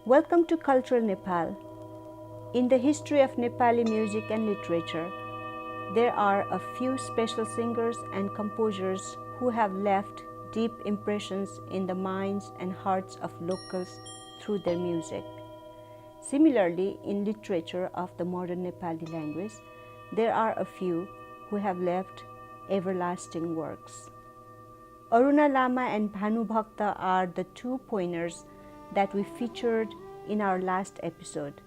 Welcome to Cultural Nepal. In the history of Nepali music and literature, there are a few special singers and composers who have left deep impressions in the minds and hearts of locals through their music. Similarly, in literature of the modern Nepali language, there are a few who have left everlasting works. Aruna Lama and Bhanu Bhakta are the two pioneers that we featured in our last episode.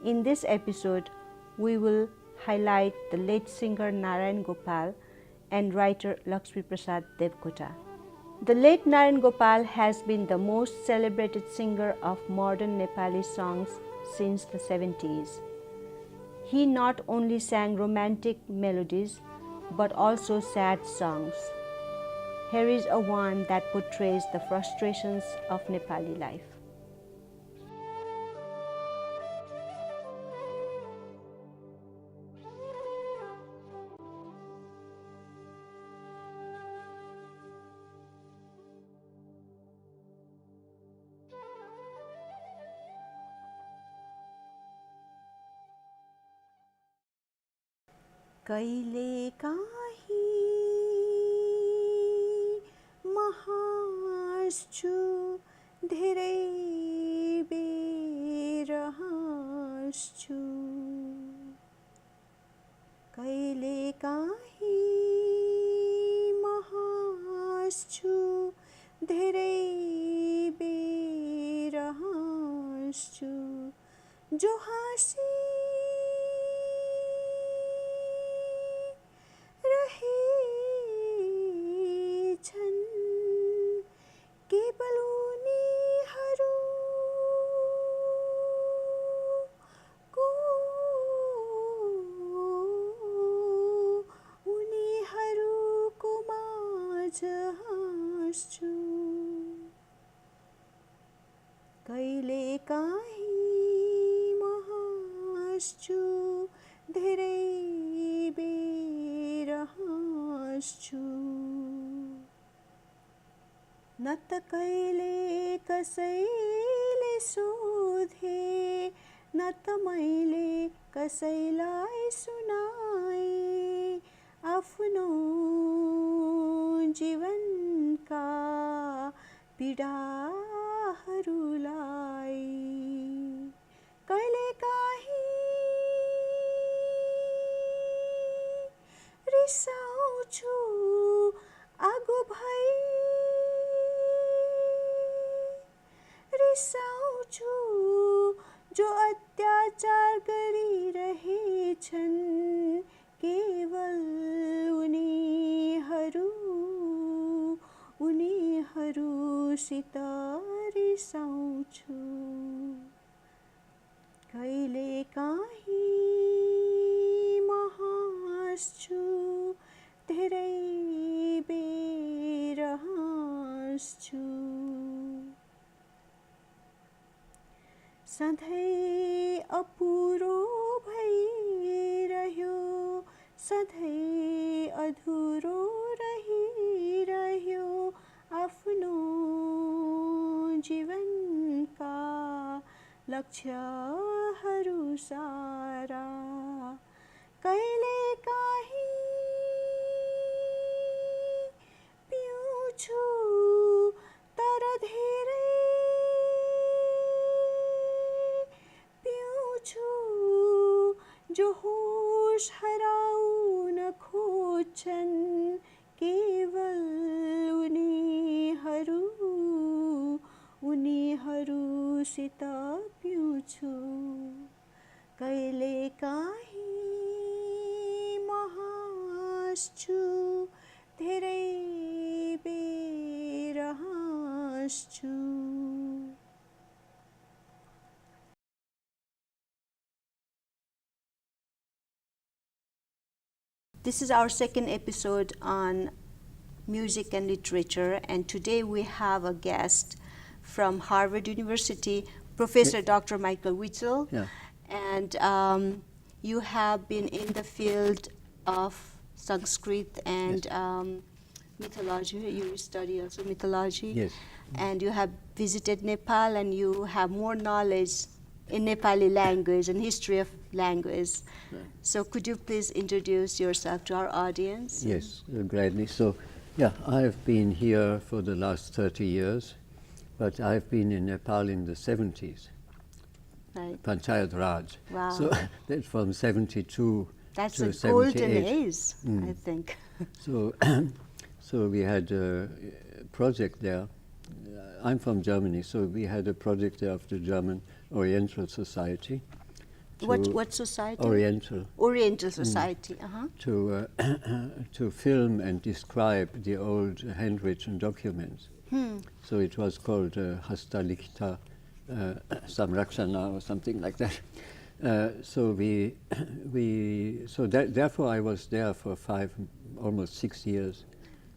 In this episode, we will highlight the late singer Narayan Gopal and writer Lakshmi Prasad Devkota. The late Narayan Gopal has been the most celebrated singer of modern Nepali songs since the 70s. He not only sang romantic melodies but also sad songs. Here is a one that portrays the frustrations of Nepali life. कहिले काहीँ म हाँस्छु धेरै बेर हाँस्छु कहिले काहीँ म हाँस्छु धेरै बेर हाँस्छु जो हाँसी केवल उनीहरूको माझ हाँस्छु कहिले काहीँ म हाँस्छु धेरै बेर हाँस्छु न त कहिले कसैले सोधे न त मैले कसैलाई सुनाए आफ्नो जीवनका पीडाहरूलाई कहिले काहीँ रिसाउँछु आगो भई रिसाउँछु जो अत्याचार गरिरहेछन् केवल उनीहरूसित रिसाउँछु कहिले काहीँ म हाँस्छु धेरै बेर हाँस्छु सधैँ अपुरो भइरह्यो सधैँ अधुरो रहिरह्यो आफ्नो जीवनका लक्ष्यहरू सारा कहिले काहीँ पिउँछु तर धेरै जो होश हराउन खोज्छन् केवल उनीहरूसित पिउँछु कहिले काहीँ म हाँस्छु धेरै बेर हाँस्छु This is our second episode on music and literature, and today we have a guest from Harvard University, Professor Dr. Michael Witzel. Yeah. And you have been in the field of Sanskrit and mythology. You study also mythology. Yes. And you have visited Nepal, and you have more knowledge in Nepali language and history of language. Right. So could you please introduce yourself to our audience? Yes, gladly. So, yeah, I've been here for the last 30 years, but I've been in Nepal in the 70s. Right. Panchayat Raj. Wow. So that's from 72 That's to a 78. golden age, I think. So, so we had a project there. I'm from Germany, so we had a project there of the German Oriental Society. What society? Oriental. Oriental Society. To film and describe the old handwritten documents. So it was called Hastalikta Samrakshana or something like that. Therefore I was there for almost 6 years,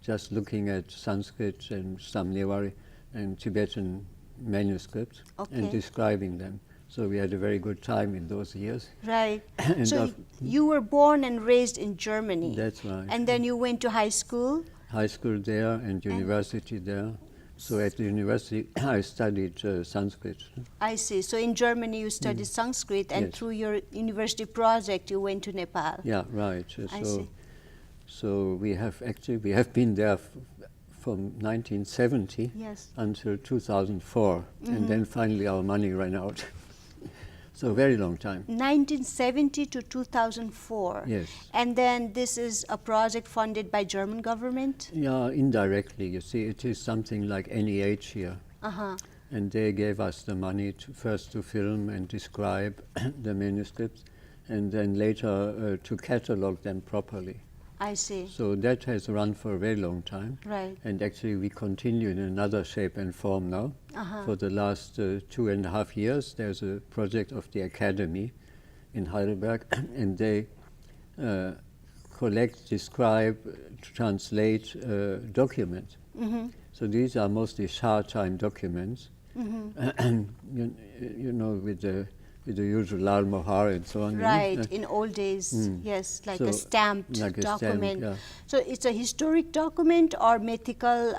just looking at Sanskrit and some Newari and Tibetan manuscripts and describing them. So we had a very good time in those years. Right. So you were born and raised in Germany. That's right. And then you went to high school? High school there and university there. So at the university I studied Sanskrit. I see. So in Germany you studied Sanskrit, and through your university project you went to Nepal. Yeah, right. I see. So we have been there from 1970 until 2004, and then finally our money ran out. So very long time. 1970 to 2004. Yes. And then this is a project funded by German government? Yeah, indirectly. You see, it is something like NEH here. And they gave us the money first to film and describe the manuscripts, and then later to catalog them properly. I see. So that has run for a very long time. Right. And actually we continue in another shape and form now. For the last 2.5 years, there's a project of the Academy in Heidelberg, and they collect, describe, translate documents. So these are mostly Shah-time documents, you know, with the usual Lal Mohar and so on. Right, in old days, yes, like a stamped document. So it's a historic document or mythical?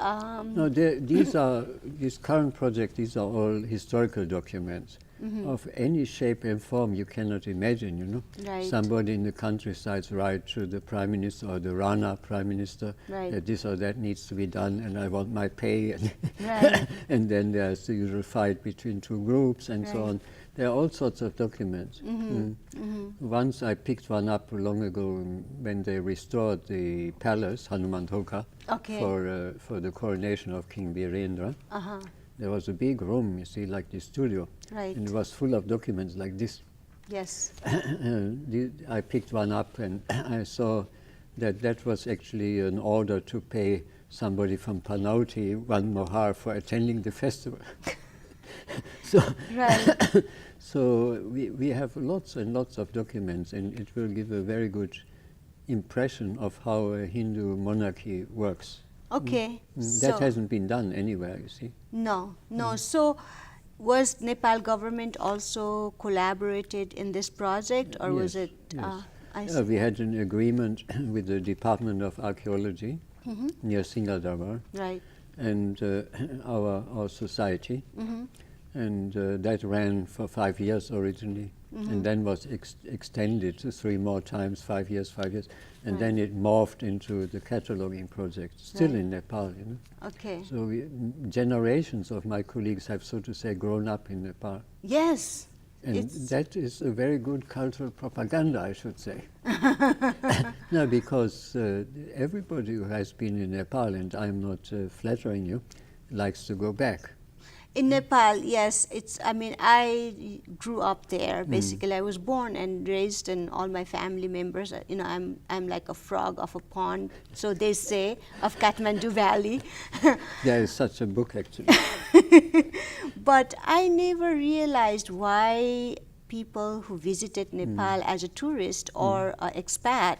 No, this current project, these are all historical documents of any shape and form you cannot imagine, you know. Right. Somebody in the countryside writes to the Prime Minister or the Rana Prime Minister that this or that needs to be done and I want my pay. And, and then there's the usual fight between two groups and so on. There are all sorts of documents. Once I picked one up long ago when they restored the palace, Hanumantoka, for the coronation of King Birendra. There was a big room, you see, like the studio. Right. And it was full of documents like this. Yes. I picked one up and I saw that that was actually an order to pay somebody from Panauti 1 mohar for attending the festival. So, so we have lots and lots of documents, and it will give a very good impression of how a Hindu monarchy works. Okay. That hasn't been done anywhere, you see. No, no. So was Nepal government also collaborated in this project, or was it? Yes. We had an agreement with the Department of Archaeology near Singadharwar, right, and our society, and that ran for 5 years originally, and then was extended to 3 more times, 5 years, and then it morphed into the cataloging project, still in Nepal, you know. Okay. So generations of my colleagues have, so to say, grown up in Nepal. Yes. And that is a very good cultural propaganda, I should say. No, because everybody who has been in Nepal, and I'm not flattering you, likes to go back. In Nepal, yes, I mean, I grew up there. Basically, I was born and raised, and all my family members, you know, I'm like a frog of a pond, so they say, of Kathmandu Valley. There is such a book, actually. But I never realized why people who visited Nepal as a tourist or an expat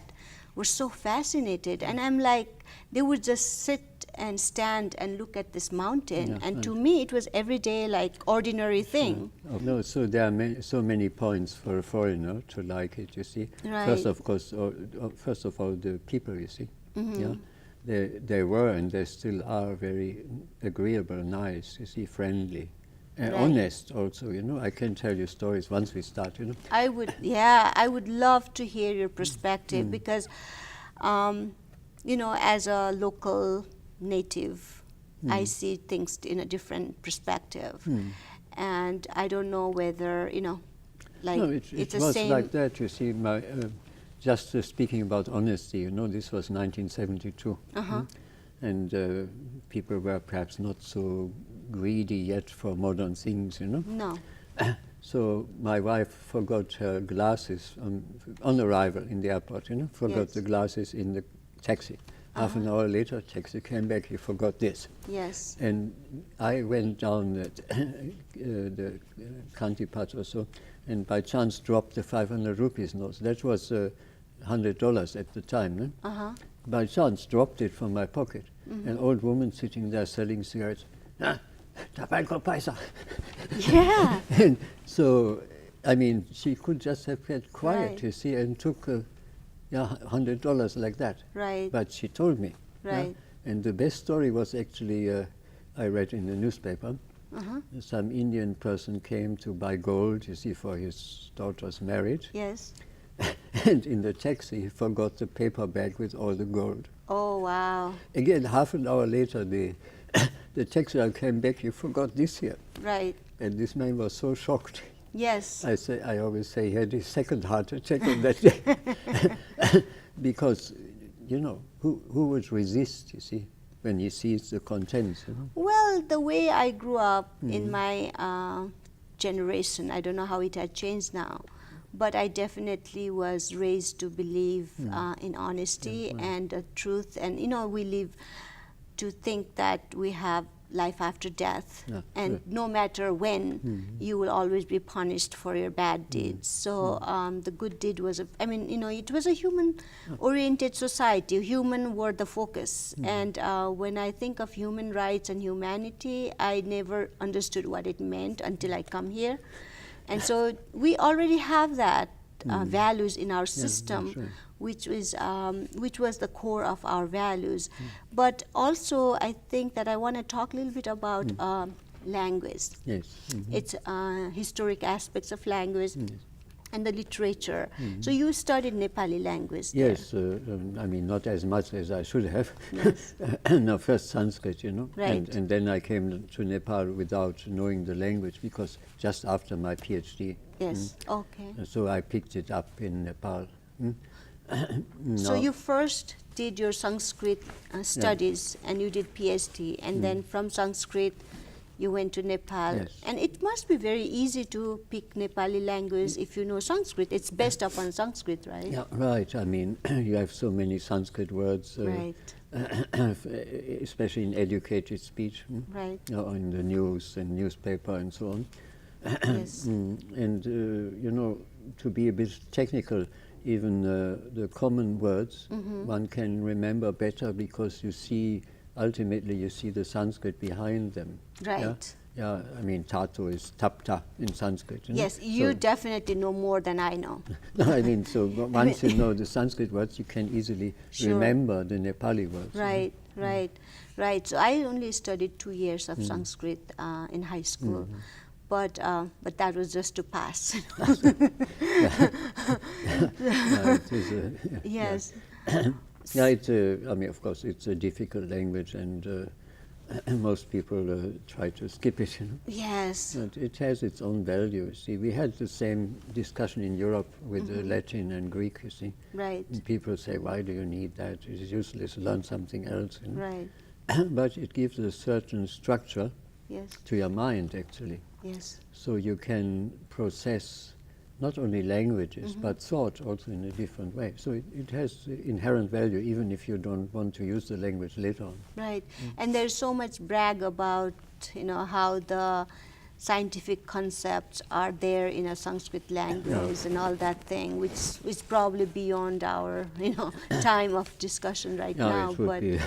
were so fascinated. And I'm like, they would just sit and stand and look at this mountain, and to me it was everyday, like ordinary thing. No, so there are so many points for a foreigner to like it, you see. Right. First of all, the people, you see. Yeah. they were and they still are very agreeable, nice, you see, friendly. Right. Honest also, you know. I can tell you stories once we start, you know. I would love to hear your perspective because, you know, as a local native, I see things in a different perspective. And I don't know whether, you know, like No, it the was same. like that, you see. Just speaking about honesty, you know, this was 1972. And people were perhaps not so greedy yet for modern things, you know. No. So my wife forgot her glasses on arrival in the airport, you know, forgot Yes. the glasses in the taxi. Half an hour later, taxi came back, he forgot this. Yes. And I went down the Kanti Path or so, and by chance dropped the 500 rupees notes. That was $100 at the time. No? By chance dropped it from my pocket. An old woman sitting there selling cigarettes. Tobacco paisa. Yeah. And so, I mean, she could just have kept quiet, Right. you see, and took $100 like that. Right. But she told me. Right. And the best story was actually, I read in the newspaper, some Indian person came to buy gold, you see, for his daughter's marriage. Yes. And in the taxi, he forgot the paper bag with all the gold. Oh, wow. Again, half an hour later, the taxi driver came back, you forgot this here. Right. And this man was so shocked. Yes. I always say he had his second heart attack on that day. Because, you know, who would resist, you see, when he sees the contents, you know? Well, the way I grew up in my generation, I don't know how it had changed now, but I definitely was raised to believe in honesty and truth. And, you know, we live to think that we have life after death, and no matter when, you will always be punished for your bad deeds. So the good deed was, I mean, you know, it was a human-oriented society. Human were the focus. And when I think of human rights and humanity, I never understood what it meant until I come here. And so we already have that values in our system, right. which was the core of our values. But also, I think that I want to talk a little bit about language. Yes. It's historic aspects of language and the literature. So you studied Nepali language there. Yes, I mean, not as much as I should have. Yes. No, first Sanskrit, you know. Right. And then I came to Nepal without knowing the language, because just after my PhD. Yes, okay. So I picked it up in Nepal. So you first did your Sanskrit studies and you did PhD, and then from Sanskrit you went to Nepal. Yes. And it must be very easy to pick Nepali language if you know Sanskrit. It's based upon Sanskrit, right? Yeah, right. I mean, you have so many Sanskrit words, Right. especially in educated speech, Right. or in the news and newspaper and so on. Yes. And, you know, to be a bit technical, even the common words one can remember better, because you see, ultimately you see the Sanskrit behind them. Right. Yeah, I mean, tato is tapta in Sanskrit. You know? Yes, you So- definitely know more than I know. No, I mean, so once you know the Sanskrit words, you can easily Sure. remember the Nepali words. you know. Right, right. So I only studied 2 years of Sanskrit in high school. But that was just to pass. Yeah, it is Yes. yeah, I mean, of course, it's a difficult language, and most people try to skip it, you know. Yes. But it has its own value, you see. We had the same discussion in Europe with Latin and Greek, you see. Right. And people say, why do you need that? It's useless, learn something else. You know? Right. But it gives a certain structure Yes. to your mind, actually. Yes. So you can process not only languages, but thought also in a different way. So it has inherent value, even if you don't want to use the language later on. Right. And there's so much brag about, you know, how the scientific concepts are there in a Sanskrit language and all that thing, which is probably beyond our, you know, time of discussion right now. It would But be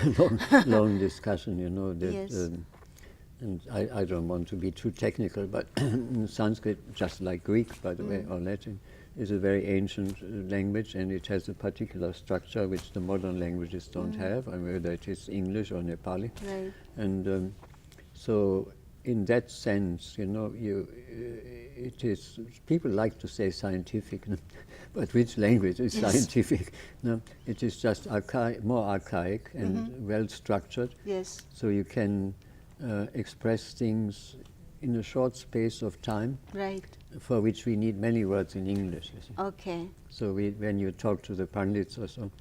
a long discussion, you know. That, Yes. and I don't want to be too technical, but Sanskrit, just like Greek, by the way, or Latin, is a very ancient language, and it has a particular structure which the modern languages don't have, whether it is English or Nepali. Right. And so in that sense, it is, people like to say scientific, but which language is scientific? No, it is just more archaic and well structured. Yes. So you can express things in a short space of time. Right. For which we need many words in English. You see. Okay. So when you talk to the Pandits or so,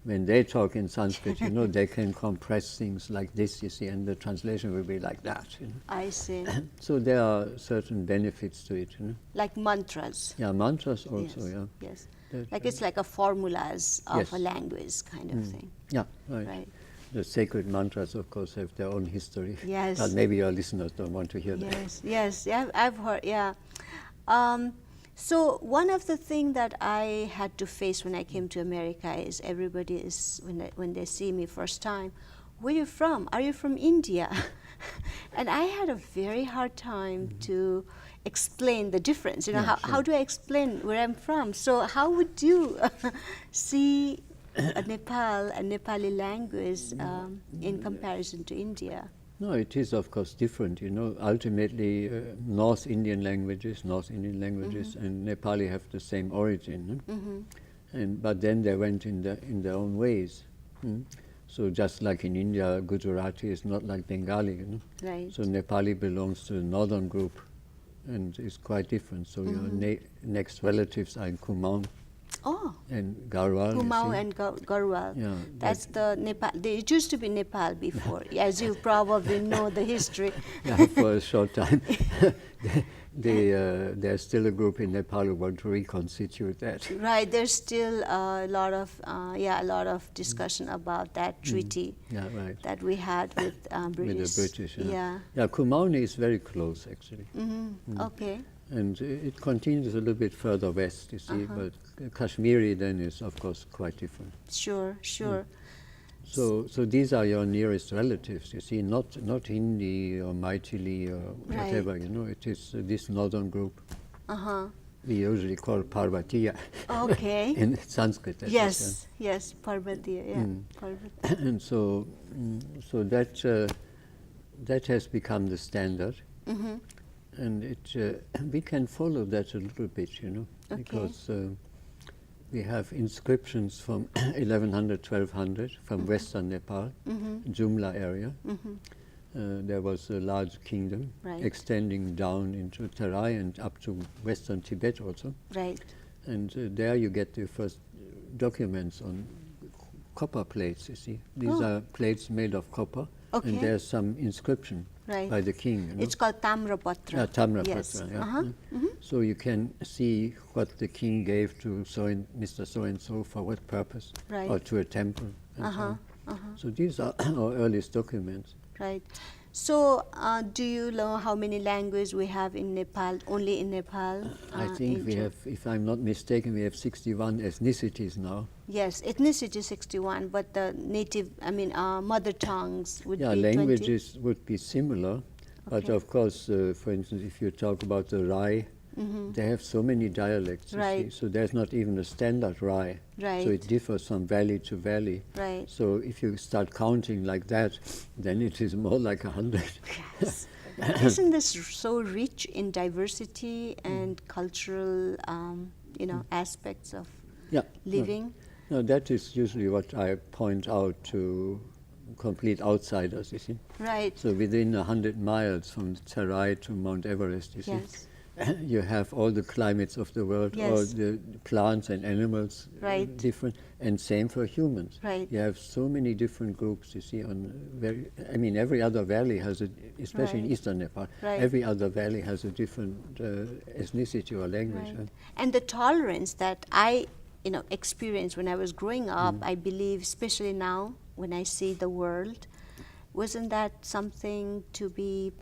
when they talk in Sanskrit, they can compress things like this, you see, and the translation will be like that. I see. So there are certain benefits to it. Like mantras. Yeah, mantras also, Yes. yeah. Yes. Like it's like a formulas of Yes. a language kind of thing. Yeah, right. Right. The sacred mantras, of course, have their own history. Yes. But maybe your listeners don't want to hear that. Yes, yes, yeah, I've heard, yeah. So one of the things that I had to face when I came to America is everybody is, when they see me first time, where are you from? Are you from India? And I had a very hard time to explain the difference. Yeah, how do I explain where I'm from? So how would you see Nepal and Nepali language in comparison to India? No, it is of course different. Ultimately, North Indian languages, and Nepali have the same origin, but then they went in their own ways. So just like in India, Gujarati is not like Bengali. Right. So Nepali belongs to the northern group, and is quite different. So your next relatives are in Kumaon. Oh. And Garhwal. Kumaon and Garhwal. Yeah, that's the Nepal. It used to be Nepal before, as you probably know the history. Yeah, for a short time. There's still a group in Nepal who want to reconstitute that. Right, there's still a lot of discussion about that treaty that we had with British. With the British, yeah. Yeah, Kumaon is very close, actually. Okay. And it continues a little bit further west, you see, but Kashmiri then is, of course, quite different. Sure, sure. So these are your nearest relatives, you see, not Hindi or Maithili or whatever, it is this northern group. We usually call Parvatiya. Okay. In Sanskrit. Yes, yes, Parvatiya, yeah. Parvatiya. And so that has become the standard. And we can follow that a little bit, because we have inscriptions from 1100, 1200 from western Nepal, Jumla area. There was a large kingdom extending down into Terai and up to western Tibet also. Right. And there you get the first documents on copper plates, you see. These are plates made of copper, and there's some inscription by the king. It's called Tamrapatra. Yeah, Tamrapatra, yes. So you can see what the king gave to Mr. So-and-so for what purpose, or to a temple, and so on. So these are our earliest documents. Right. So do you know how many languages we have in Nepal, only in Nepal? I think we have, if I'm not mistaken, we have 61 ethnicities now. Yes, ethnicity 61, but the native, mother tongues would be 20. Languages would be similar, but of course, for instance, if you talk about the Rai, they have so many dialects, you see, so there's not even a standard Rai. Right. So it differs from valley to valley. Right. So if you start counting like that, then it is more like 100. Yes. Isn't this so rich in diversity and cultural, aspects of living? No, that is usually what I point out to complete outsiders, you see. Right. So within 100 miles from Terai to Mount Everest, you see, you have all the climates of the world, all the plants and animals different, and same for humans. Right. You have so many different groups, you see, every other valley has especially in eastern Nepal, every other valley has a different ethnicity or language. Right. And the tolerance that I experienced when I was growing up, I believe, especially now when I see the world, wasn't that something to be,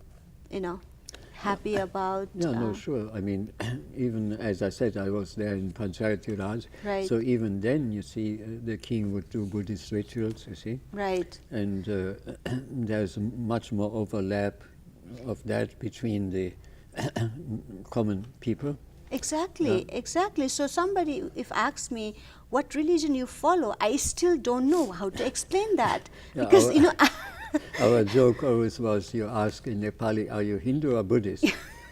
happy about? No, sure. Even as I said, I was there in Panchayati Raj. Right. So even then, you see, the king would do Buddhist rituals, you see. Right. And there's much more overlap of that between the common people. Exactly, exactly. So somebody if asks me what religion you follow, I still don't know how to explain that. Yeah, Because, you know, our joke always was, you ask in Nepali, are you Hindu or Buddhist?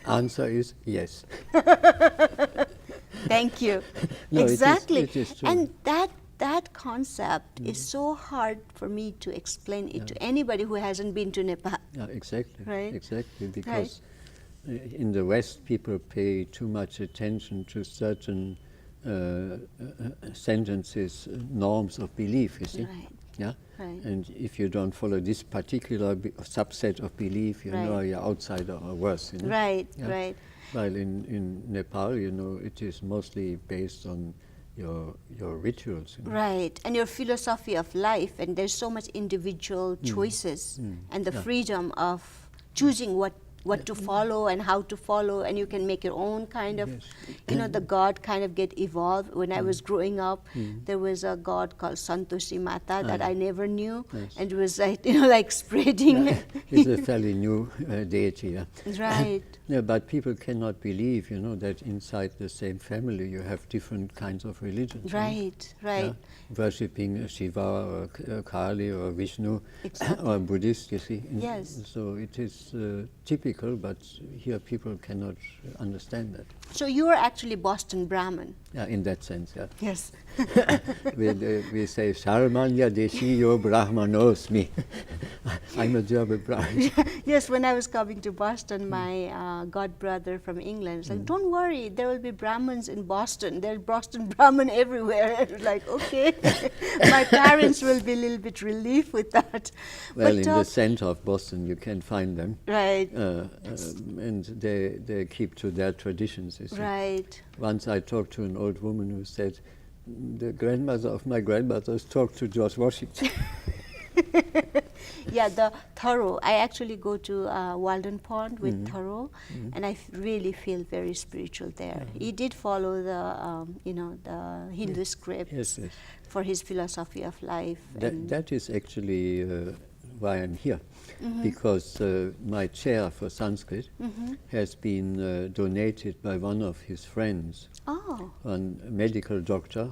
Answer is yes. thank you. No, Exactly. it is true. And that concept is so hard for me to explain it to anybody who hasn't been to Nepal. Yeah, exactly. Right. Exactly, because in the West, people pay too much attention to certain sentences, norms of belief, you see. Right. Yeah? Right. And if you don't follow this particular subset of belief, you know, Right. you're outsider or worse, you know. Right, Yeah? right. While in Nepal, you know, it is mostly based on your rituals. You know? Right, and your philosophy of life, and there's so much individual choices and the freedom of choosing what to follow and how to follow, and you can make your own kind of, you know, the god kind of get evolved. When I was growing up, there was a god called Santoshi Mata that I never knew, and it was like, you know, like spreading. Yeah, it's a fairly new deity. Yeah. Right. Yeah, but people cannot believe, you know, that inside the same family you have different kinds of religions. Right, right. Yeah? Worshipping Shiva or Kali or Vishnu Exactly. or Buddhist, you see. Yes. So it is typical, but here people cannot understand that. So you are actually Boston Brahmin. Yeah, in that sense, yeah. Yes. We say, Sharmanya Deshiyo Brahmanosmi. I'm a German Brahmin. Yes, when I was coming to Boston, my god brother from England was like, don't worry, there will be Brahmins in Boston. There's Boston Brahmin everywhere. I was like, okay. My parents will be a little bit relieved with that. Well, but in the center of Boston, you can find them. right. And they keep to their traditions, you see. Right. Once I talked to an old woman who said, the grandmother of my grandmothers talked to George Washington. Yeah, the Thoreau. I actually go to Walden Pond with Thoreau, and I really feel very spiritual there. He did follow the, you know, the Hindu scripts Yes, yes. for his philosophy of life. That is actually why I'm here, because my chair for Sanskrit has been donated by one of his friends, Oh, a medical doctor,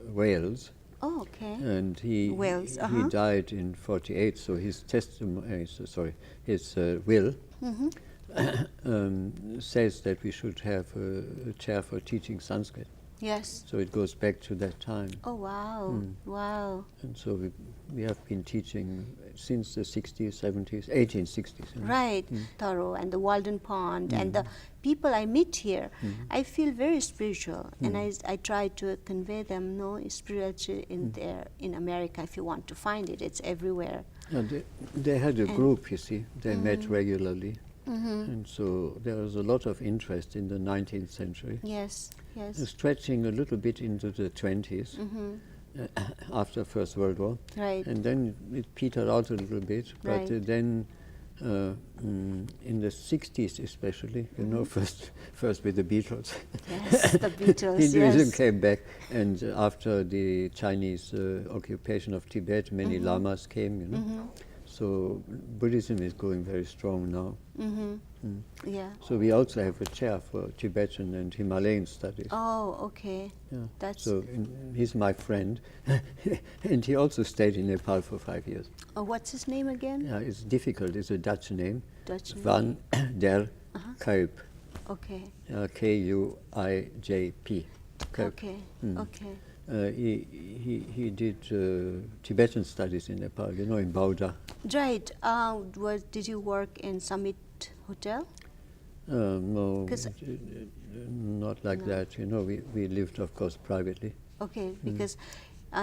Wales. oh, okay. And he Wales, he died in '48, so his testimony, his will says that we should have a chair for teaching Sanskrit. Yes. So it goes back to that time. Oh, wow. Wow. And so we have been teaching since the 60s, 70s, 1860s. You know. Right, Thoreau and the Walden Pond and the people I meet here, I feel very spiritual, and I try to convey them, no, spirituality in there in America. If you want to find it, it's everywhere. And they had a group, you see. They met regularly. And so there was a lot of interest in the 19th century. Yes, yes. Stretching a little bit into the 20s. After First World War. Right. And then it petered out a little bit, but Right. then in the 60s especially, you know, first with the Beatles. Yes, the Beatles, Hinduism yes. came back, and after the Chinese occupation of Tibet, many lamas came, you know. So Buddhism is going very strong now. Yeah. So we also have a chair for Tibetan and Himalayan studies. Oh, okay. Yeah. That's So he's my friend, and he also stayed in Nepal for 5 years. oh, what's his name again? Yeah, it's difficult. It's a Dutch name. Dutch name. Van der Kuip. Okay. Kuijp. Kuip. Okay. Okay. He did Tibetan studies in Nepal, you know, in Bauda. Right. Did you work in Summit Hotel? No, 'Cause- not like that. You know, we lived, of course, privately. Okay, because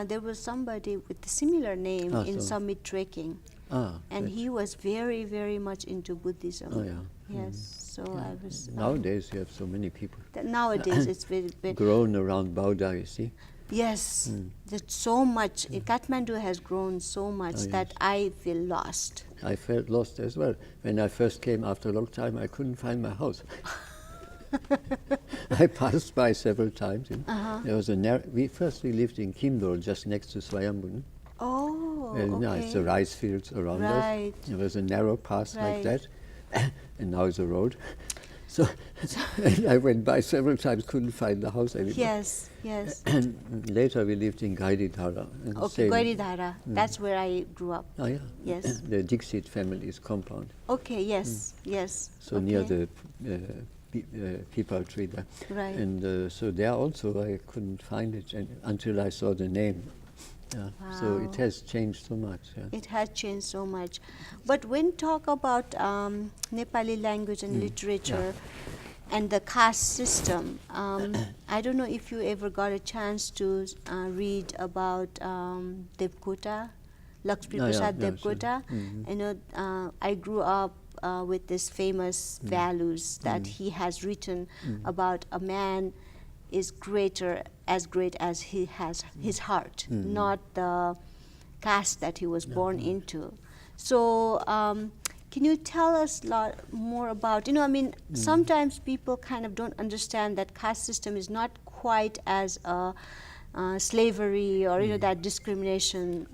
there was somebody with a similar name in so- Summit Trekking, Ah, and that- he was very, very much into Buddhism. Oh, yeah. Yes, so I was. Nowadays, you have so many people Nowadays, it's very. grown around Bauda, you see. Yes, there's so much. Kathmandu has grown so much that I feel lost. I felt lost as well. When I first came after a long time, I couldn't find my house. I passed by several times. You know. There was we lived in Kimdol, just next to Swayambhu. Oh, Very okay. nice, the rice fields around Right. us. There was a narrow path like Right. that, and now it's a road. So and I went by several times, couldn't find the house anymore. Yes, yes. And later we lived in Gaididhara. Okay, Gaididhara. That's where I grew up. Oh yeah. Yes. The Dixit family's compound. Okay, yes, yes. So okay. near the peepal tree there. Right. And so there also I couldn't find it until I saw the name. Yeah. Wow. So it has changed so much. Yeah. It has changed so much. But when talk about Nepali language and literature and the caste system, I don't know if you ever got a chance to read about Devkota, Lakshmi Prasad Devkota. Sure. You know, I grew up with these famous values that he has written about a man is as great as he has his heart, not the caste that he was born into. So can you tell us a lot more about, you know, I mean, sometimes people kind of don't understand that caste system is not quite as slavery or, you know, that discrimination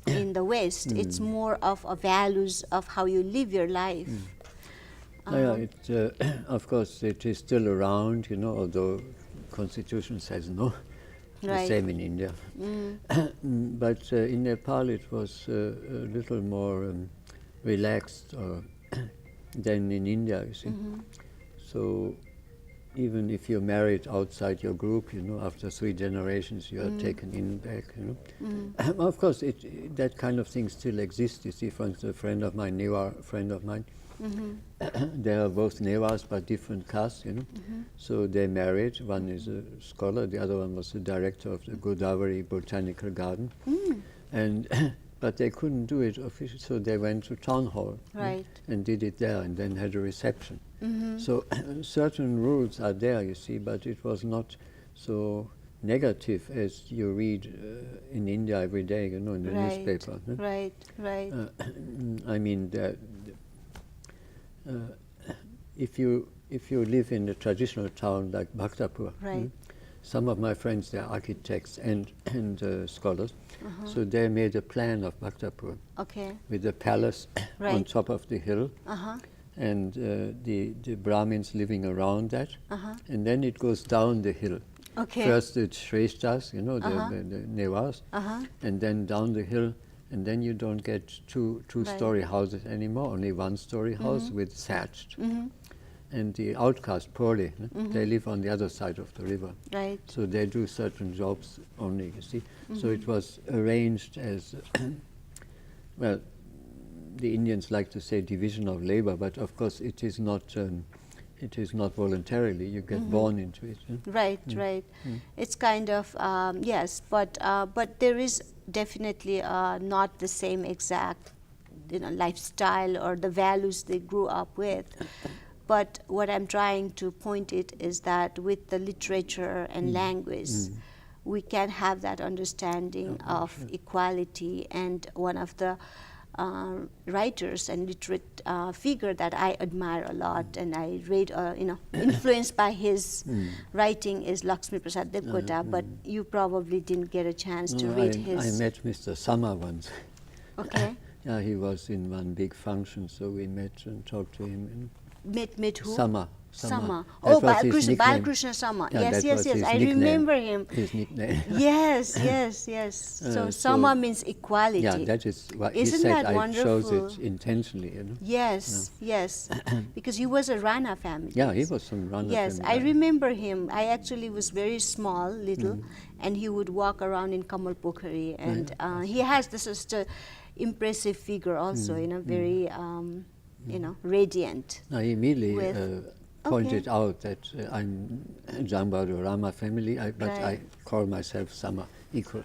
in the West. It's more of a values of how you live your life. Of course, it is still around, you know, although Constitution says no. Right. The same in India. But in Nepal it was a little more relaxed than in India, you see. So even if you're married outside your group, you know, after 3 generations you are taken in back, you know. Of course, that kind of thing still exists. You see, for instance, a friend of mine, Newar friend of mine, they are both Nevas but different castes, you know. So they married. One is a scholar, the other one was the director of the Godavari Botanical Garden. And but they couldn't do it officially, so they went to town hall and did it there, and then had a reception. So certain rules are there, you see, but it was not so negative as you read in India every day, you know, in the newspaper. Right, right. I mean, if you live in a traditional town like Bhaktapur, some of my friends, they're architects and scholars, so they made a plan of Bhaktapur with the palace on top of the hill, and the Brahmins living around that, and then it goes down the hill. First the Shreshtas, you know, the Nevas, and then down the hill, and then you don't get two-story houses anymore, only one-story house with thatched. And the outcast, poorly, they live on the other side of the river. So they do certain jobs only, you see. So it was arranged as, well, the Indians like to say division of labor, but of course it is not voluntarily. You get born into it. Right. It's kind of, yes, but there is definitely not the same exact, you know, lifestyle or the values they grew up with. But what I'm trying to point it is that with the literature and language, we can have that understanding of equality. And one of the writers and literate figure that I admire a lot, and I read, you know, influenced by his writing, is Lakshmi Prasad Devkota. But you probably didn't get a chance to read his. I met Mr. Sama once. Okay. Yeah, he was in one big function, so we met and talked to him. Met who? Sama. Oh, Balkrishna Sama. Yeah, yes. I remember him. His nickname. Yes. So Sama means equality. Yeah, that is what Isn't he said. that wonderful? I chose it intentionally, you know. Yes, because he was a Rana family. Yeah, he was from Rana family. Yes, I remember him. I actually was very small, little, and he would walk around in Kamal Pokhari, and he has this just impressive figure also, you know, very, you know, radiant. I immediately pointed out that I'm Jambadu Rama family, but I call myself Sama, equal.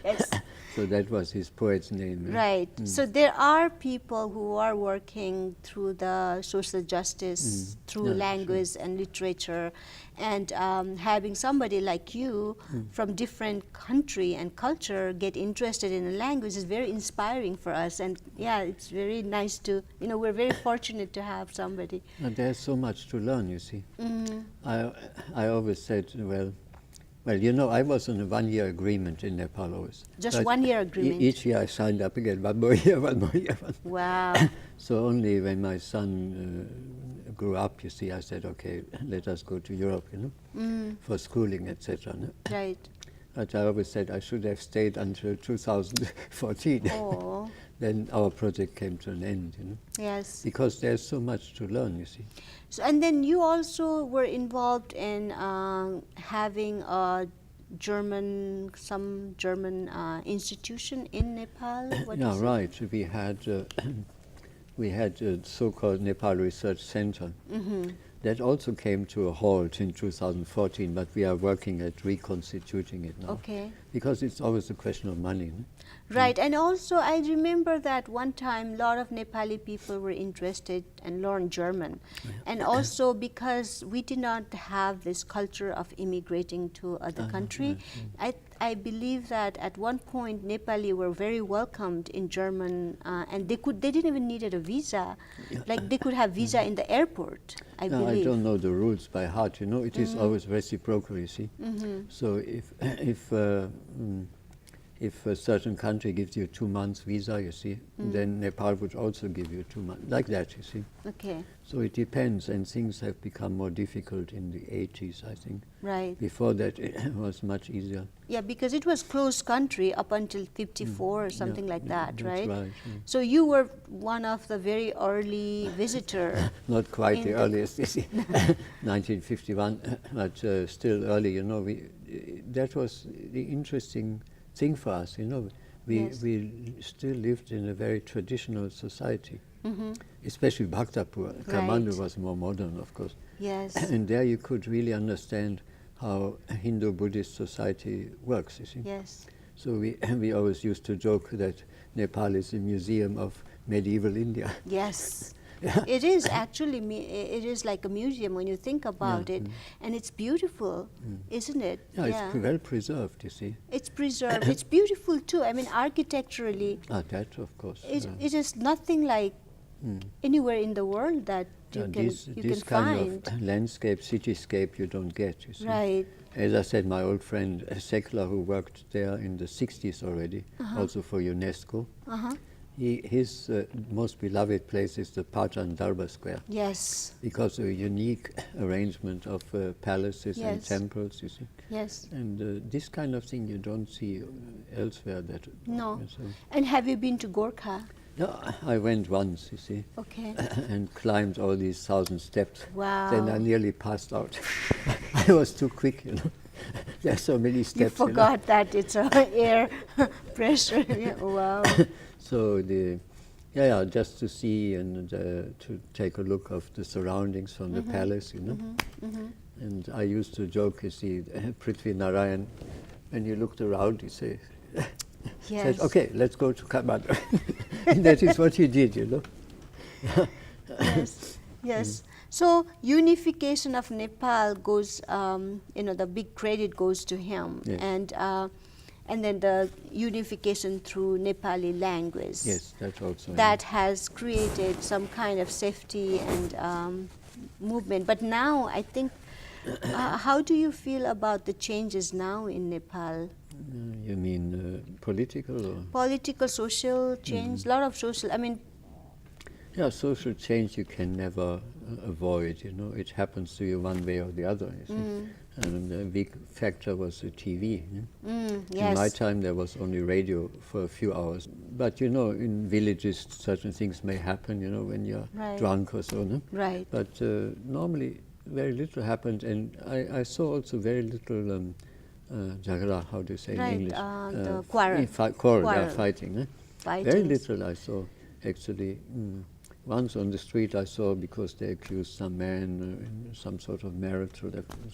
Yes. So that was his poet's name. Right. So there are people who are working through the social justice, through language and literature, and having somebody like you from different country and culture get interested in a language is very inspiring for us. And yeah, it's very nice to, you know, we're very fortunate to have somebody. And there's so much to learn, you see. I always said, well, you know, I was on a 1-year agreement in Nepal always. Just 1-year agreement? Each year I signed up again, 1 more year. Wow. So only when my son grew up, you see, I said, okay, let us go to Europe, you know, for schooling, etc. No? Right. But I always said I should have stayed until 2014. Oh. Then our project came to an end, you know. Yes. Because there's so much to learn, you see. So, and then you also were involved in having a some German institution in Nepal. What Yeah, is it? right. We had a so-called Nepal Research Center. That also came to a halt in 2014, but we are working at reconstituting it now. Okay. Because it's always a question of money. No? Right, and also I remember that one time a lot of Nepali people were interested and learned German. And also because we did not have this culture of immigrating to other country, I believe that at one point Nepali were very welcomed in German, and they didn't even need a visa. Like they could have visa in the airport, I believe. I don't know the rules by heart, you know, it is always reciprocal, you see. So if a certain country gives you 2 months visa, you see, then Nepal would also give you 2 months, like that, you see. Okay. So it depends, and things have become more difficult in the 80s, I think. Right. Before that, it was much easier. Yeah, because it was closed country up until 54 or something like that, that's right? right, yeah. So you were one of the very early visitor. Not quite the earliest, you see, 1951, but still early, you know. That was the interesting thing for us, you know. We still lived in a very traditional society, especially Bhaktapur. Kathmandu was more modern, of course. Yes. And there you could really understand how a Hindu-Buddhist society works, you see. Yes. So we always used to joke that Nepal is a museum of medieval India. Yes. It is actually, it is like a museum when you think about it, and it's beautiful, isn't it? Yeah, it's well preserved, you see. It's preserved. It's beautiful too. I mean, architecturally, That, of course. it is nothing like anywhere in the world that you can this find. kind of landscape, cityscape you don't get, you see. Right. As I said, my old friend Sekla, who worked there in the 60s already, also for UNESCO, his most beloved place is the Patan Darbar Square. Yes. Because of a unique arrangement of palaces and temples, you see. Yes. And this kind of thing you don't see elsewhere. No. And have you been to Gorkha? No, I went once, you see. Okay. And climbed all these 1,000 steps. Wow. Then I nearly passed out. I was too quick, you know. There are so many steps. You forgot that it's air pressure. Wow. So just to see and to take a look of the surroundings from the palace, you know. And I used to joke, you see, Prithvi Narayan, when you looked around, he said, okay, let's go to Kathmandu. And that is what he did, you know. Yes, yes. So unification of Nepal goes, the big credit goes to him. Yes. And then the unification through Nepali language. Yes, that's also. That has created some kind of safety and movement. But now, I think, how do you feel about the changes now in Nepal? You mean political? Or? Political, social change, a lot of social, I mean. Yeah, social change you can never avoid, you know. It happens to you one way or the other, you see. And the big factor was the TV. Yes. In my time there was only radio for a few hours. But you know, in villages certain things may happen, you know, when you're drunk or so. No? Right. But normally very little happened, and I saw also very little jagara, how do you say in English? The quarrel. Quarrel. Fighting. Eh? Fighting. Very little I saw, actually. Once on the street I saw, because they accused some man in some sort of marital,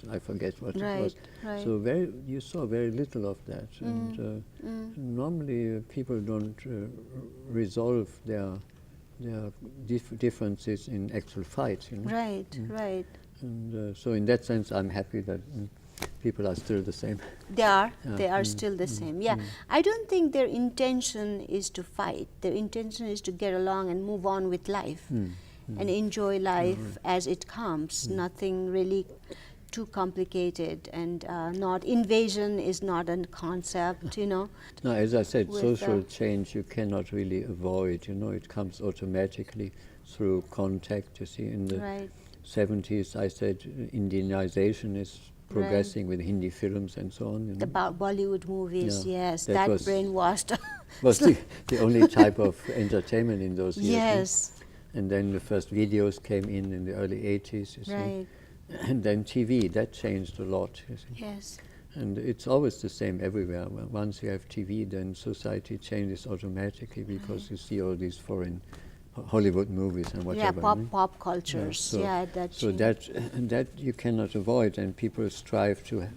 I forget what it was. Right. So you saw very little of that. And normally people don't resolve their differences in actual fights. You know? Right. And so in that sense I'm happy that people are still the same. They are still the same. Yeah, I don't think their intention is to fight. Their intention is to get along and move on with life and enjoy life as it comes. Nothing really too complicated, and not invasion is not a concept, you know. No, as I said, social change you cannot really avoid, you know. It comes automatically through contact, you see. In the 70s, I said Indianization is progressing with Hindi films and so on. You know. About Bollywood movies, yes, that was brainwashed. was the only type of entertainment in those years. Yes. And then the first videos came in the early 80s, you see. And then TV, that changed a lot, you see. Yes. And it's always the same everywhere. Once you have TV, then society changes automatically because you see all these foreign Hollywood movies and whatever. Yeah, pop cultures. So, So that you cannot avoid, and people strive to.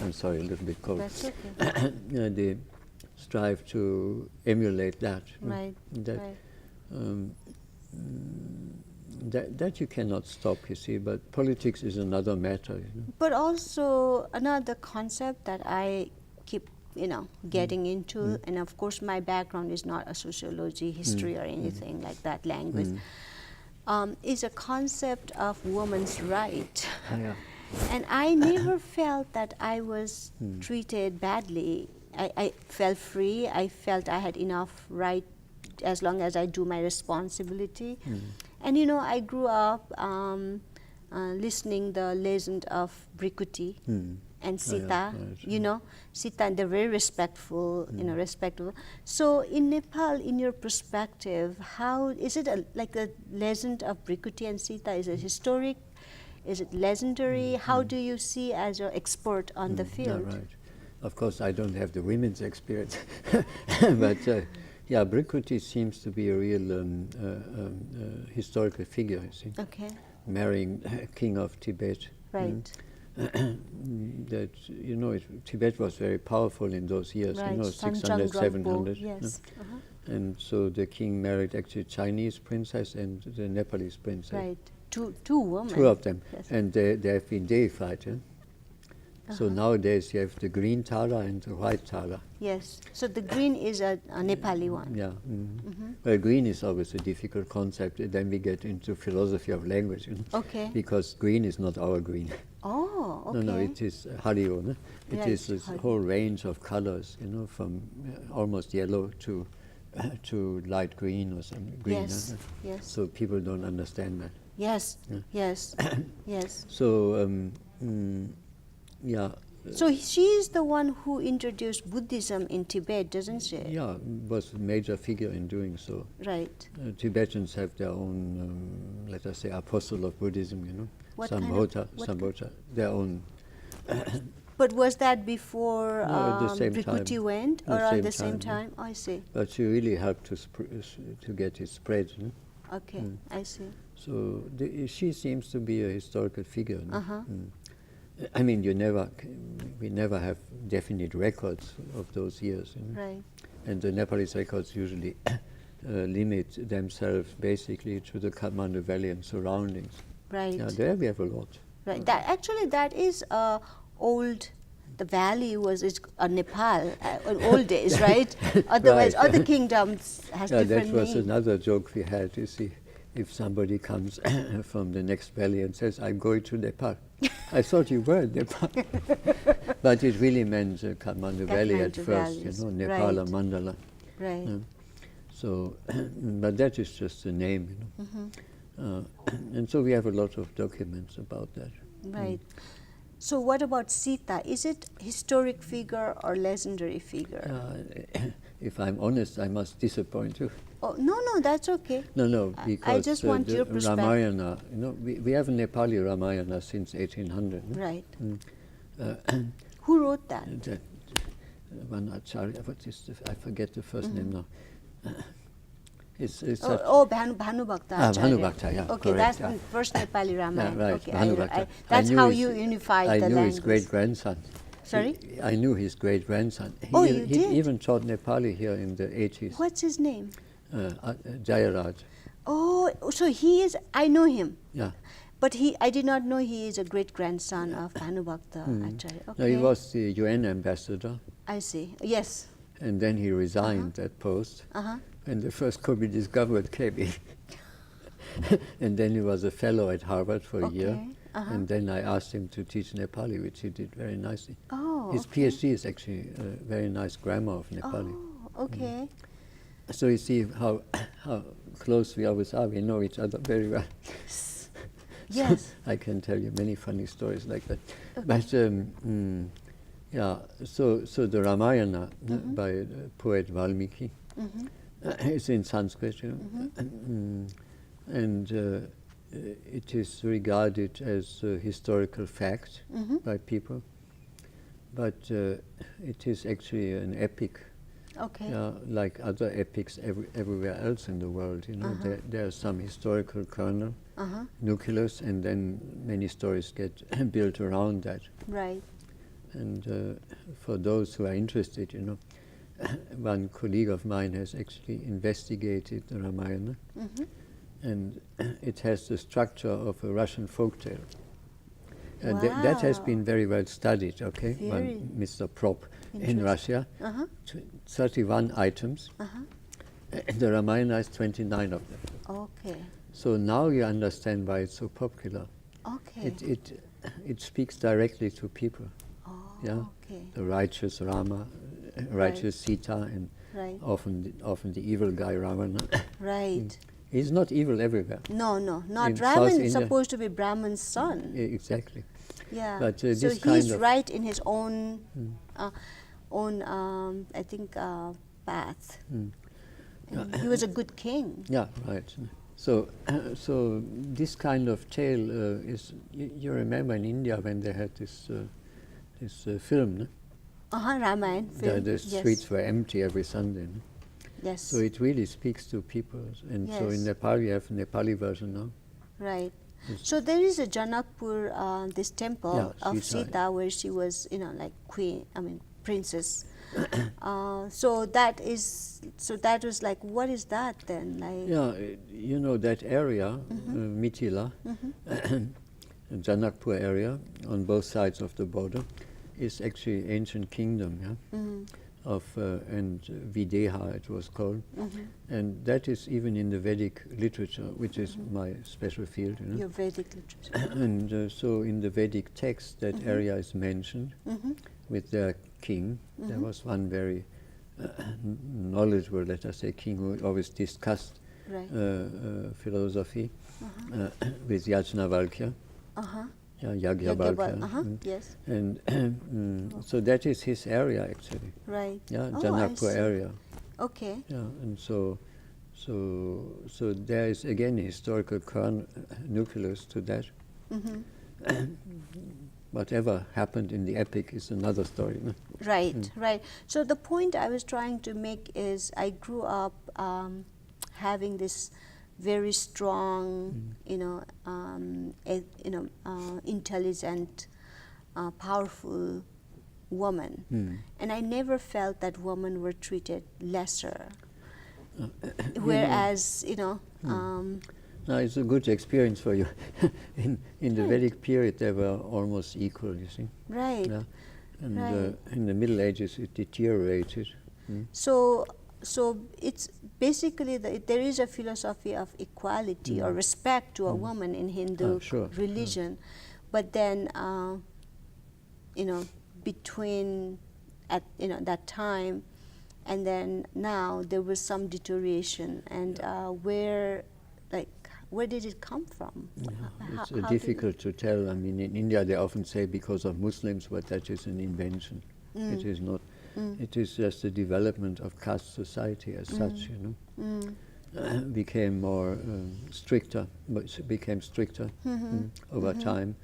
I'm sorry, a little bit cold. That's okay. They strive to emulate that. Right. That you cannot stop, you see. But politics is another matter. You know? But also another concept that I keep getting into, and of course my background is not a sociology, history or anything like that, language, is a concept of woman's right. And I never felt that I was treated badly. I felt free, I felt I had enough right as long as I do my responsibility. And I grew up listening the legend of Brikuti and Sita, Sita, and they're very respectful, respectful. So in Nepal, in your perspective, how is it like a legend of Brikuti and Sita? Is it historic? Is it legendary? How do you see as your expert on the field? Right. Of course, I don't have the women's experience, but yeah, Brikuti seems to be a real historical figure, you see. Okay. Marrying king of Tibet. Right. That Tibet was very powerful in those years, right. 600, 700. Yes. And so the king married actually Chinese princess and the Nepalese princess. Right. Two women. Two of them, yes. and they have been deified. So nowadays you have the green Tara and the white Tara. Yes. So the green is a Nepali one. Yeah. Well, green is always a difficult concept. Then we get into philosophy of language. Okay. Because green is not our green. Oh, okay. No, it is Hario. No? It is this Hario. whole range of colors, from almost yellow to light green or something. Green. Yes. Yes. So people don't understand that. Yes. Yes. Yes. So yeah. So she is the one who introduced Buddhism in Tibet, doesn't she? Yeah, was a major figure in doing so. Right. Tibetans have their own, let us say, apostle of Buddhism, What Sambhota, their own. But was that before at the same Brikuti time. went, or At at the the same same time, time? Oh, I see. But she really helped to get it spread. Okay, I see. So she seems to be a historical figure. I mean, we never have definite records of those years. Right. And the Nepalese records usually limit themselves basically to the Kathmandu Valley and surroundings. Right. Yeah, there we have a lot. Right. That is old. The valley is Nepal in old days, right? Otherwise, Right. other kingdoms has different that was names. another joke we had. You see, if somebody comes from the next valley and says, "I'm going to Nepal," I thought you were in Nepal, but it really meant Kathmandu Valley at first. Valleys. Nepal or Right. Mandala. Right. So, but that is just a name, and so we have a lot of documents about that. Right. So what about Sita? Is it historic figure or legendary figure? If I'm honest, I must disappoint you. Oh, no, that's okay. No, because I just want the your perspective. Ramayana, we have a Nepali Ramayana since 1800. Right. Who wrote that? One Acharya, I forget the first name now. It's Bhanubhakta Acharya. Bhanubhakta, yeah. Okay, correct, that's the first Nepali Ramayana. right, Okay, Bhanubhakta. that's how you unified the language. I knew his great-grandson. Sorry? I knew his great-grandson. You he did? even taught Nepali here in the 80s. What's his name? Jayaraj. Oh, so he is, I know him. Yeah. But I did not know he is a great-grandson of Bhanubhakta Acharya. Okay. No, he was the UN ambassador. I see. Yes. And then he resigned that post. And the first communist government came in. And then he was a fellow at Harvard for a year. And then I asked him to teach Nepali, which he did very nicely. Oh, His PhD is actually a very nice grammar of Nepali. Oh, okay. So you see how close we always are. We know each other very well. Yes. I can tell you many funny stories like that. Okay. But yeah, so the Ramayana by the poet Valmiki is in Sanskrit, you know, and it is regarded as a historical fact by people, but it is actually an epic. Okay. Like other epics everywhere else in the world, you know, there's some historical kernel, nucleus, and then many stories get built around that. Right. And for those who are interested, you know, one colleague of mine has actually investigated the Ramayana, and it has the structure of a Russian folktale. Wow. That has been very well studied, okay? One Mr. Prop in Russia, 31 items, and the Ramayana is 29 of them. Okay. So now you understand why it's so popular. Okay. It speaks directly to people. Oh, yeah, okay. The righteous Rama, righteous Sita, and often the evil guy Ravana. Right. He's not evil everywhere. No, not Raman is supposed to be Brahman's son. Exactly. Yeah. But so this he's right in his own, I think, path. And he was a good king. Yeah, right. So, so this kind of tale is. You remember in India when they had this film, no? Ramayana film. The streets were empty every Sunday. No? Yes. So it really speaks to people, and so in Nepal we have a Nepali version now. Right. So there is a Janakpur, this temple of Sita, where she was, you know, like queen. I mean, princess. So that was like, what is that then? Like, yeah, you know that area, Mithila, Janakpur area, on both sides of the border, is actually ancient kingdom, yeah, of and Videha it was called, and that is even in the Vedic literature, which is my special field, you know. Your Vedic literature. And so in the Vedic text, that area is mentioned with their king. There was one very knowledgeable, let us say, king who always discussed philosophy with Yajnavalkya. Yagyavalkya. Yes. And so that is his area actually. Right. Yeah, Janakpur area. Okay. Yeah, and so there is again a historical nucleus to that. Whatever happened in the epic is another story. No? Right, right. So the point I was trying to make is I grew up having this very strong, intelligent, powerful woman, and I never felt that women were treated lesser. Whereas, No, it's a good experience for you. in the Vedic period, they were almost equal, you see. Right. Yeah? And in the Middle Ages, it deteriorated. So it's basically there is a philosophy of equality or respect to a woman in Hindu religion, but then between that time and then now there was some deterioration, and where did it come from? It's difficult to tell. I mean, in India they often say because of Muslims, but that is an invention. It is not. It is just the development of caste society as such, became more stricter, over time.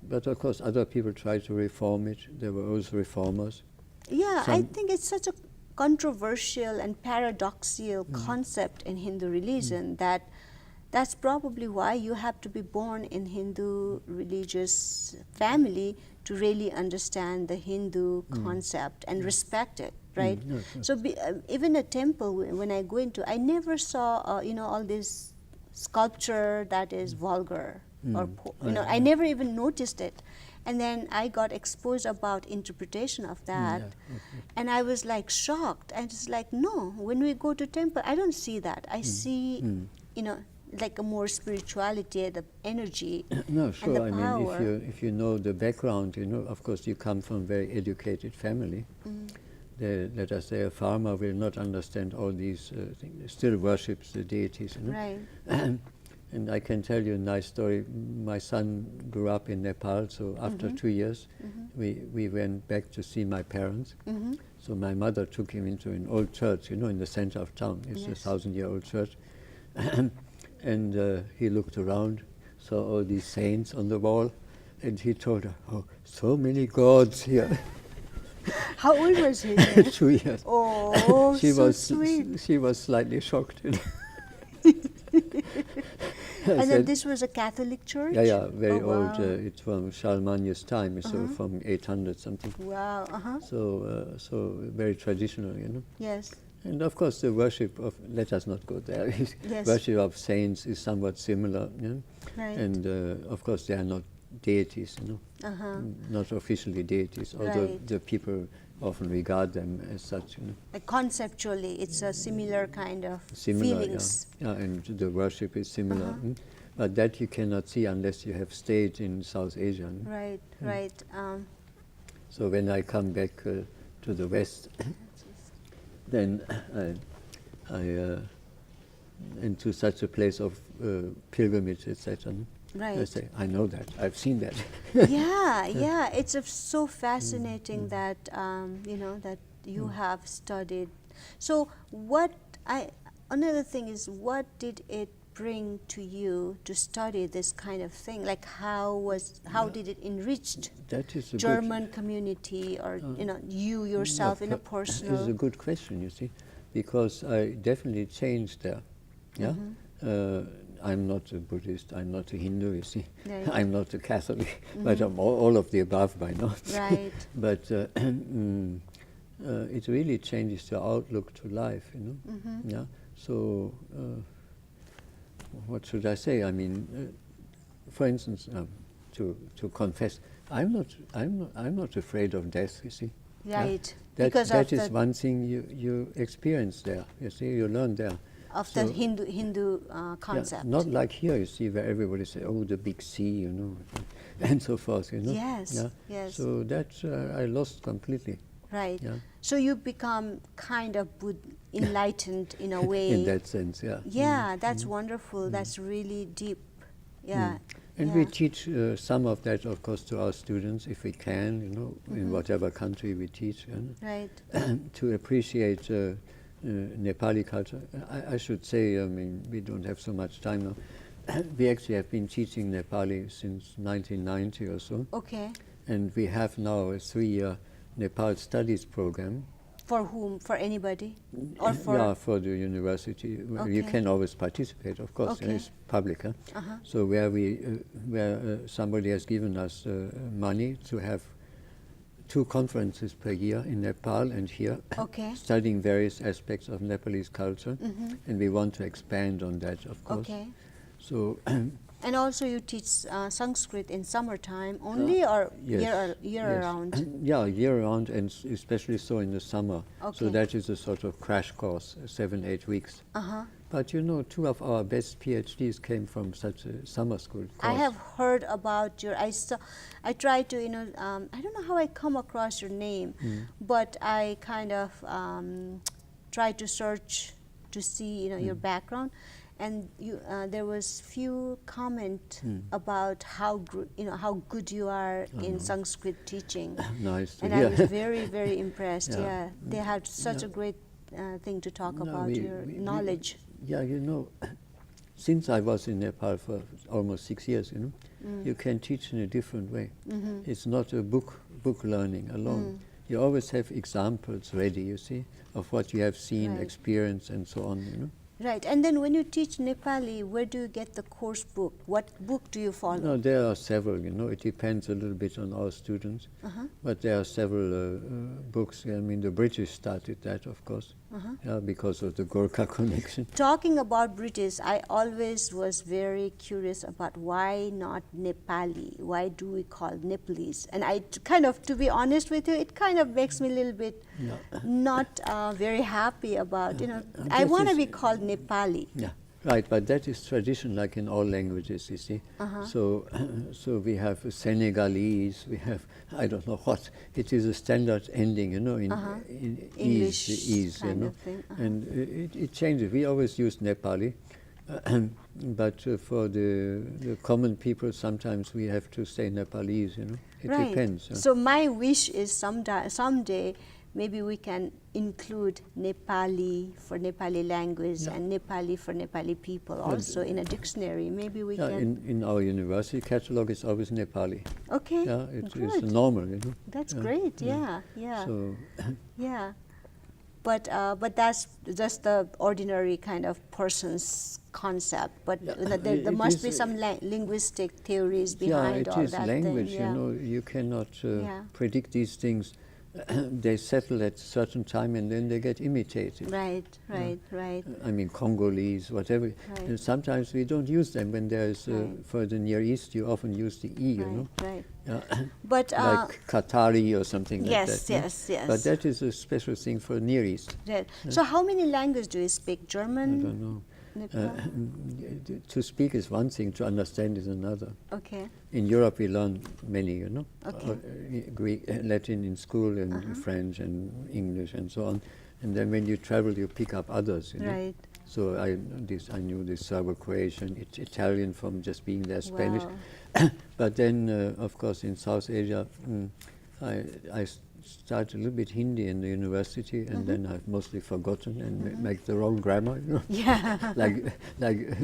But of course other people tried to reform it. There were also reformers. Yeah, I think it's such a controversial and paradoxical concept in Hindu religion that's probably why you have to be born in Hindu religious family to really understand the Hindu concept and respect it, right? So even a temple, when I go into, I never saw all this sculpture that is vulgar or I never even noticed it. And then I got exposed about interpretation of that, and I was like shocked. And it's like, no, when we go to temple, I don't see that. I see, like a more spirituality, the energy, no, sure. and the I power. mean, if you know the background, of course you come from a very educated family. Let us say a farmer will not understand all these things. Still worships the deities, Right. And I can tell you a nice story. My son grew up in Nepal, so after 2 years, we went back to see my parents. So my mother took him into an old church, you know, in the center of town. It's a 1,000-year-old church. And he looked around, saw all these saints on the wall, and he told her, "Oh, so many gods here." How old was he? 2 years. Oh, sweet. She was slightly shocked. And then this was a Catholic church? Yeah, very wow. old. It's from Charlemagne's time, so from 800 something. Wow. So very traditional, you know. Yes. And of course, the worship of, let us not go there. Yes. Worship of saints is somewhat similar, you know. Right. And of course, they are not deities, you know, not officially deities, although the people often regard them as such, you know. Like conceptually, it's a similar kind of Similar, feelings. yeah, and the worship is similar. But that you cannot see unless you have stayed in South Asia. Right, right. So when I come back to the West, then I into such a place of pilgrimage, etc. Right. I say, I know that, I've seen that. Yeah. It's so fascinating that you know that you have studied. So another thing is, what did it bring to you to study this kind of thing? Like how did it enrich That is a German community, or you know, you yourself in a personal? It's a good question, you see, because I definitely changed there. Yeah. I'm not a Buddhist, I'm not a Hindu, you see. Right. I'm not a Catholic, but I'm all of the above by now. Right. But it really changes your outlook to life, you know. Yeah. So what should I say? I mean, for instance, to confess, I'm not afraid of death, you see. Right. Yeah? Because that of is one thing you experience there. You see, you learn there. Of the Hindu concept. Yeah, not like here, you see, where everybody say, "Oh, the big sea," you know, and so forth, you know. Yes. Yeah? Yes. So that I lost completely. Right. Yeah. So you become kind of enlightened in a way. In that sense, yeah. Yeah, that's wonderful. That's really deep. Yeah. And we teach some of that, of course, to our students, if we can, you know, in whatever country we teach, you know, right. to appreciate Nepali culture. I should say, I mean, we don't have so much time now. We actually have been teaching Nepali since 1990 or so. Okay. And we have now a 3-year Nepal studies program. For whom? For anybody? Or for? Yeah, for the university. Okay. You can always participate, of course. Okay. It's public. Huh? So where somebody has given us money to have 2 conferences per year in Nepal and here, Okay. studying various aspects of Nepalese culture, and we want to expand on that, of course. Okay. So, and also you teach Sanskrit in summertime only, or yes, year around? Yeah, year round, and especially so in the summer. Okay. So that is a sort of crash course, 7-8 weeks. But you know, 2 of our best PhDs came from such a summer school course. I have heard about your. I try to, you know, I don't know how I come across your name, but I kind of try to search to see, you know, your background, and you, there was few comment about how good you are in Sanskrit teaching. Nice to and hear. I was very, very impressed. Yeah, they had such a great thing to talk about your knowledge. Yeah, you know, since I was in Nepal for almost 6 years, you know, you can teach in a different way. It's not a book learning alone. You always have examples ready, you see, of what you have seen, Right. experienced, and so on, you know. Right, and then when you teach Nepali, where do you get the course book? What book do you follow? No, there are several, you know, it depends a little bit on our students, but there are several books. I mean, the British started that, of course, yeah, because of the Gorkha connection. Talking about British, I always was very curious about why not Nepali? Why do we call Nepalese? And I kind of, to be honest with you, it kind of makes me a little bit not very happy about, you know, I want to be called Nepali. Yeah, right, but that is tradition, like in all languages, you see. So we have Senegalese, we have, I don't know what. It is a standard ending, you know, in English ease, you kind know. of thing. And it changes. We always use Nepali. But for the common people, sometimes we have to say Nepalese, you know. It depends. So my wish is someday maybe we can include Nepali for Nepali language and Nepali for Nepali people also in a dictionary. Maybe we can. In our university catalog, it's always Nepali. Okay. Yeah, it's normal, you know. That's great. Yeah. So Yeah. But that's just the ordinary kind of person's concept. But there must be some linguistic theories behind all that. Yeah, it is language. Thing. Yeah. You know, you cannot predict these things. They settle at a certain time and then they get imitated. Right. I mean, Congolese, whatever. And sometimes we don't use them when there's, for the Near East, you often use the E, you know. Right. But like Qatari or something like that. Yes. But that is a special thing for Near East. Right. So how many languages do you speak? German? I don't know. To speak is one thing, to understand is another. Okay. In Europe we learn many, you know, Greek, Latin in school and French and English and so on. And then when you travel you pick up others, you know. Right. So I knew this Serbo-Croatian, Italian from just being there, Spanish. But then, of course, in South Asia, I started a little bit Hindi in the university, and then I've mostly forgotten and make the wrong grammar, you know. Yeah. like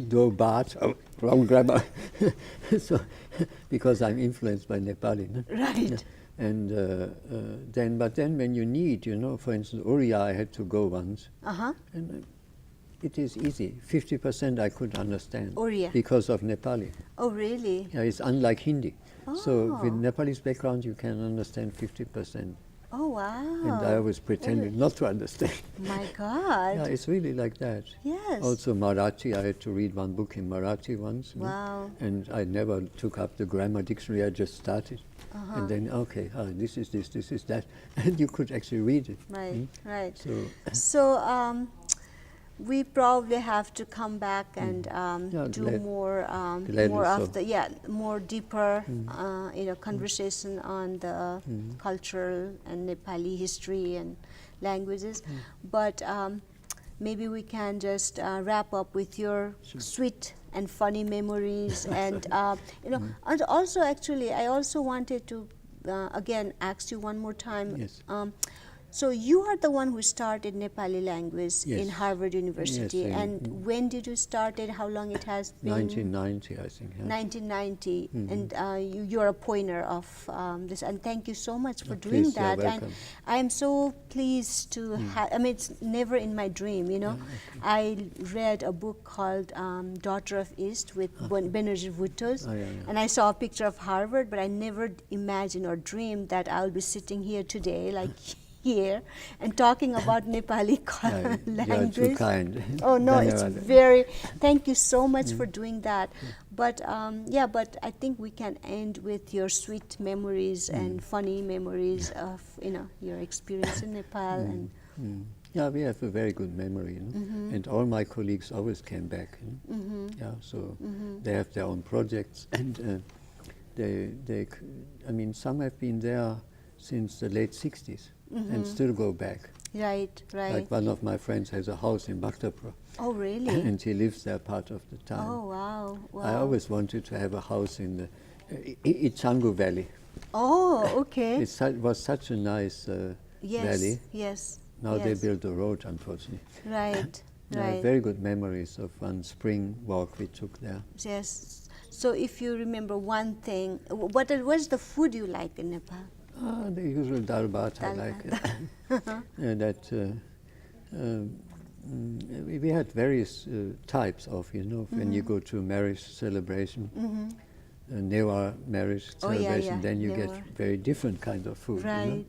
do bat, wrong grammar. So because I'm influenced by Nepali. No? Right. And but then when you need, you know, for instance, Oriya, I had to go once. And it is easy. 50% I could understand. Oriya. Because of Nepali. Oh, really? Yeah, it's unlike Hindi. So with Nepalese background, you can understand 50%. Oh, wow. And I always pretended not to understand. My God. Yeah, it's really like that. Yes. Also Marathi, I had to read one book in Marathi once. Wow. And I never took up the grammar dictionary, I just started. And then, okay, this is this is that. And you could actually read it. Right. So we probably have to come back and do more of the more deeper conversation on the cultural and Nepali history and languages. But maybe we can just wrap up with your sweet and funny memories and and also actually I also wanted to again ask you one more time. Yes. So you are the one who started Nepali language in Harvard University, Yes, and when did you start it? How long it has been? 1990, I think. Yeah. 1990, and you're a pioneer of this, and thank you so much for doing Please, that. you're And welcome. I am so pleased to have, I mean, it's never in my dream, you know. I read a book called Daughter of East with Benazir Bhutto's, and I saw a picture of Harvard, but I never imagined or dreamed that I'll be sitting here today, like here, and talking about Nepali language. You're too kind. Oh no, it's very. Thank you so much for doing that. But but I think we can end with your sweet memories and funny memories of your experience in Nepal and. Yeah, we have a very good memory, you know? And all my colleagues always came back. You know? Yeah, so they have their own projects, and I mean, some have been there since the late 60s. And still go back. Right. Like one of my friends has a house in Bhaktapura. Oh, really? And he lives there part of the time. Oh, wow. I always wanted to have a house in the Ichangu Valley. Oh, okay. It was such a nice valley. Yes. Now they built a road, unfortunately. Right. I have very good memories of one spring walk we took there. Yes. So if you remember one thing, what was the food you like in Nepal? The usual dal bhat, I like it. We had various types of, when you go to marriage celebration, Newa marriage celebration, then you get very different kind of food. Right,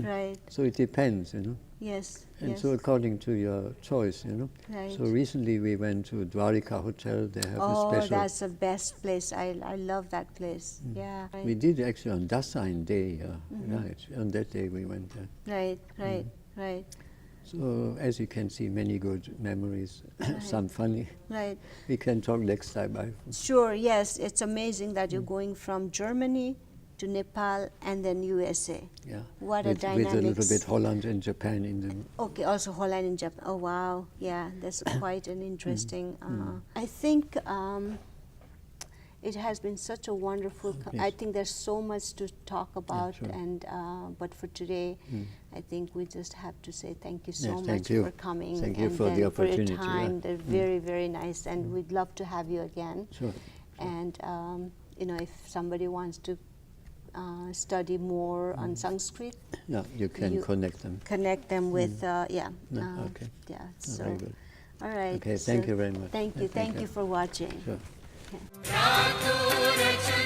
right. So it depends, Yes. And so according to your choice, Right. So recently we went to Dwarika Hotel. They have a special. Oh, that's the best place. I love that place. Yeah. Right. We did actually on Dasain Day, right? On that day we went there. Right. So as you can see, many good memories, some funny. Right. We can talk next time. Sure. Yes, it's amazing that you're going from Germany to Nepal and then USA. Yeah. What a With dynamics. a little bit Holland and Japan in the... Okay, also Holland and Japan. Oh, wow. Yeah, that's quite an interesting... I think it has been such a wonderful... I think there's so much to talk about, sure. and but for today, I think we just have to say thank you so Yes, much thank you. for coming. Thank you and for then the opportunity. For your time. Yeah. They're very, very nice, and we'd love to have you again. Sure. And you know, if somebody wants to study more on Sanskrit, Yeah, you can connect them. Connect them with Okay. yeah. Oh, very good. All right. Okay, thank you very much. Thank you. Thank you for watching. Sure. Okay.